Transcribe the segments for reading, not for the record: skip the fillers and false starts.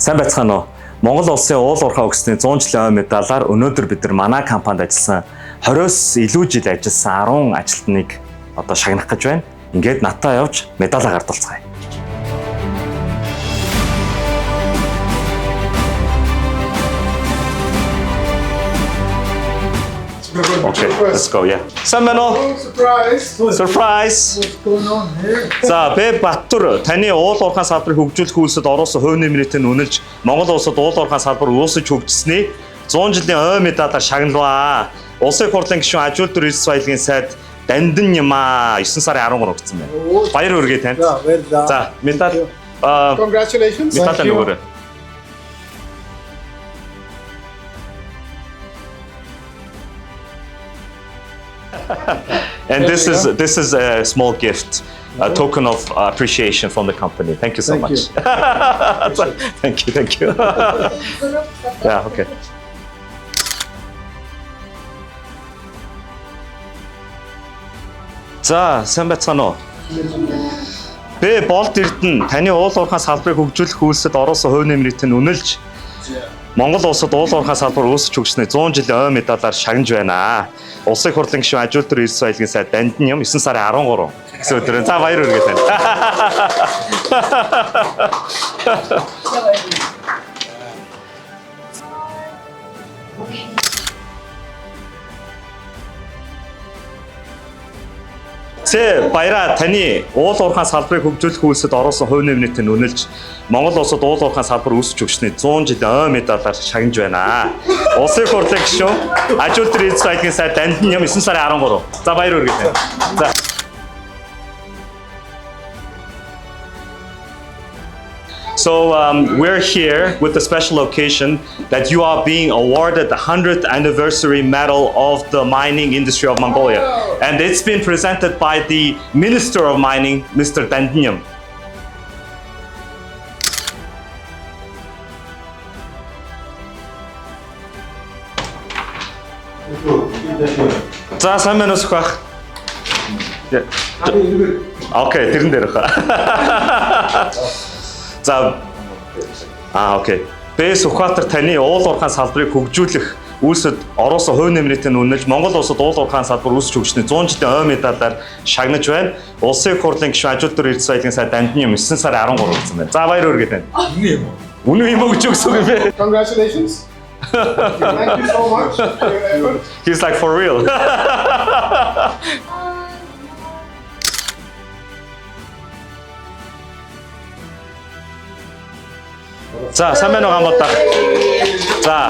Сайн байцгаана уу? Монгол улсын уул уурхай өгсөний 100 жилийн ой медалаар өнөөдөр бид нар манай компанид ажилласан 20-с илүү жил ажилласан 10 ажилтныг одоо шагнах гэж байна. Ингээд натаа явж медалаа гардуулцгаая. Okay, let's go, yeah. Surprise! Surprise! What's going on here? За, Бэ Баттур таны уул уурхай салбарыг хөгжүүлэх үйлсэд ороосон хувь нэмрээтэй үнэлж Монгол улсад уул уурхай салбар уусаж хөгжсөний 100 жилийн ой медалаар шагналваа. Улсын хурлын гишүүн Ажуулдүр Эрдэс Баялагын сайд Дандан Нямаа 9 сарын 13 өгсөн байна. Баяр хүргэе танд. За, медаль Congratulations. медаль өгөөрэй. And this is a small gift, a token of appreciation from the company. Thank you so much. Thank you. Yeah, okay. За, сайн байцгаана уу? Бэ Болт Эрдэнэ таны уул уурхай салбарыг хөгжүүлэх үйлсэд ороосон хувь нэмрээтэй үнэлж Монгол улсад уул уурхай салбар үүсэж хөгжсөний 100 жилийн ой медалаар шагнаж байна. Улсын хурлын гишүүн Ажуулдүр Эрдэс Баялагын сайд Дандан Ням 9 сарын 13 гэсэн өдрөө. За баяр хүргэе танд. Тэ баяраа таны уул уурхай салбарыг хөгжүүлэх үйлсэд ороосон хувь нэмрээтэй үнэлж Монгол улсад уул уурхай салбар үүсэж хөгжсөний 100 жилийн ой медалаар шагнаж байна. Улсын хурлын гишүүн Ажуулдүр Эрдэс Баялагын сайд Дандан Ням 9 сарын 13. За баяр хүргэе танд. За. So we're here with a special occasion that you are being awarded the 100th anniversary medal of the mining industry of Mongolia. And it's been presented by the Minister of Mining, Mr. Dandan Nyam. За сайн байна уу сөхөх? Окей, тэрэн дээр хаа. За окей. Бэ Сүхбаатар таны уул уурхай салбарыг хөгжүүлэх үйлсэд ороосон хувь нэмрээтэй үнэлж Монгол улсад уул уурхай салбар үүсэж хөгжсөний 100 жилийн ой медалаар шагнаж байна. Улсын хурлын гишүүн Ажуулдүр Эрдэс Баялагын сайд Дандан Ням 9 сарын 13 гэсэн байна. За баяр хүргэе танд. Үнэн юм уу гэж өгсөн юм бэ? Congratulations. Thank you so much for your effort. He's like for real. За, сайн байна уу гамболдаа. За,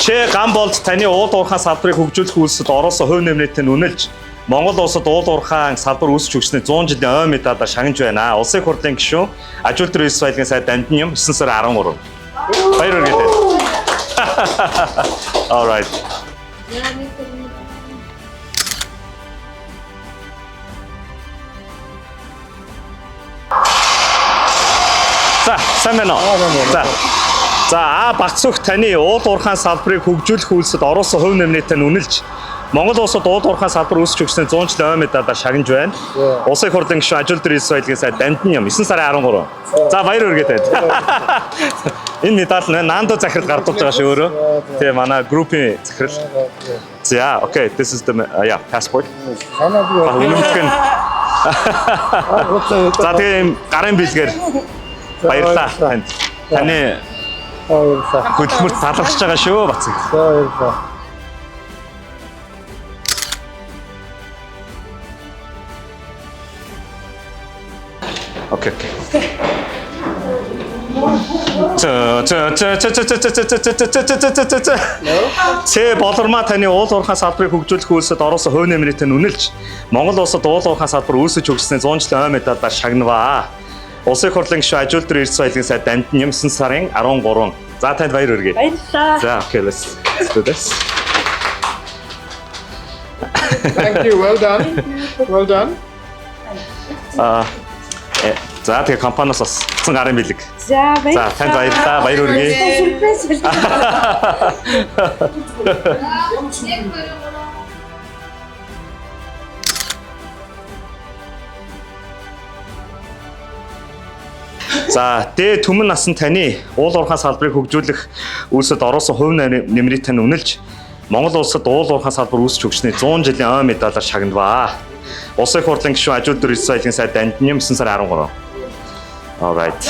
Че Гамболд таны уул уурхай салбарыг хөгжүүлэх үйлсэд ороосон хувь нэмрээтэй үнэлж Монгол улсад уул уурхай салбар үүсэж хөгжсөний 100 жилийн ой медалаар шагнаж байна. Улсын хурлын гишүүн Ажуулдүр Эрдэс Баялагын сайд Дандан Ням 9 сарын 13. Баяр хүргэе танд. All right. За, сайн байна уу? За, Бацүх таны уул уурхай салбарыг хөгжүүлэх үйлсэд ороосон хувь нэмрээтэй үнэлж Монгол улсад уул уурхай салбар үүсэж хөгжсөний 100 жилийн ой медалаар шагнаж байна. Улсын хурлын гишүүн Ажуулдүр Эрдэс Баялагын сайд Дандан Ням 9 сарын 13. За, баяр хүргэе танд. Энэ медаль нь Нандо захирал гардуулж байгаа шүү өөрөө. Тэгээ манай группийн захирал. За, okay, this is the passport. Үнэмшгэн. За, тэгээ гарын бэлгээр баярлалаа танд. Таны хөдөлмөрт талархаж байгаа шүү Бацэг. Окей. Тэ болормоо таны уул уурхай салбарыг хөгжүүлэх үйлсэд ороосон хувь нэмрээтэй үнэлж Монгол улсад уул уурхай салбар үүсэж хөгжсөний 100 жилийн ой медалаар шагнаваа. Улсын хурлын гишүүн Ажуулдүр Эрдэс Баялагын сайд Дандан Ням 9 сарын 13. За танд баяр хүргэе. Баярлалаа. За okay, let's do this. Thank you. Well done. Well done. За тэгээ компаниас бас цэн гарын бэлэг. За баярлалаа. За танд баярлалаа. Баяр хүргэе. За, дээд түмэн насан таны уул уурхай салбарыг хөгжүүлэх үйлсэд ороосон хувь нэмрийг тань үнэлж Монгол улсад уул уурхай салбар үүсч хөгжсөний 100 жилийн ой медалаар шагнаваа. Улсын их хурлын гишүүн Ажил дүр Соёлын сайд Дандиням 9 сарын 13. Alright.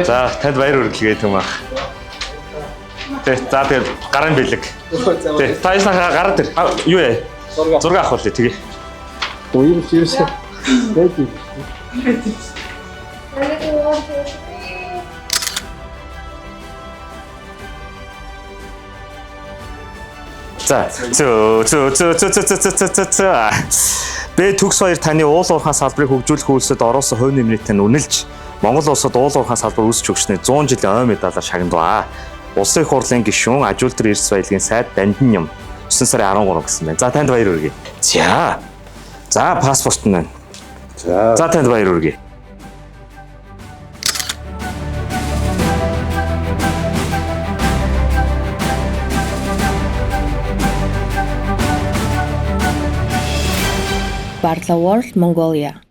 За, танд баяр хүргэлгээ түм ах. За, тэгээд гарын бэлэг. Тэг, та ясна гараад ир. Юу яа? Зураг авах үлээ тэгээ. Ерөөсөө. Байдаг. За, Бэ төгс хоёр таны уул уурхай салбарыг хөгжүүлэх үйлсэд ороосон хувь нэмрийг тань үнэлж Монгол улсад уул уурхай салбар үүсч хөгжсөний 100 жилийн ой медалаар шагнаваа. Улсын их хурлын гишүүн Ажил дүр Соёлын сайд Дандиням 9 сарын 13 гэсэн байна. За, танд баяр хүргэе. За, паспорт нь байна. За, танд баяр хүргэе. Barla World Mongolia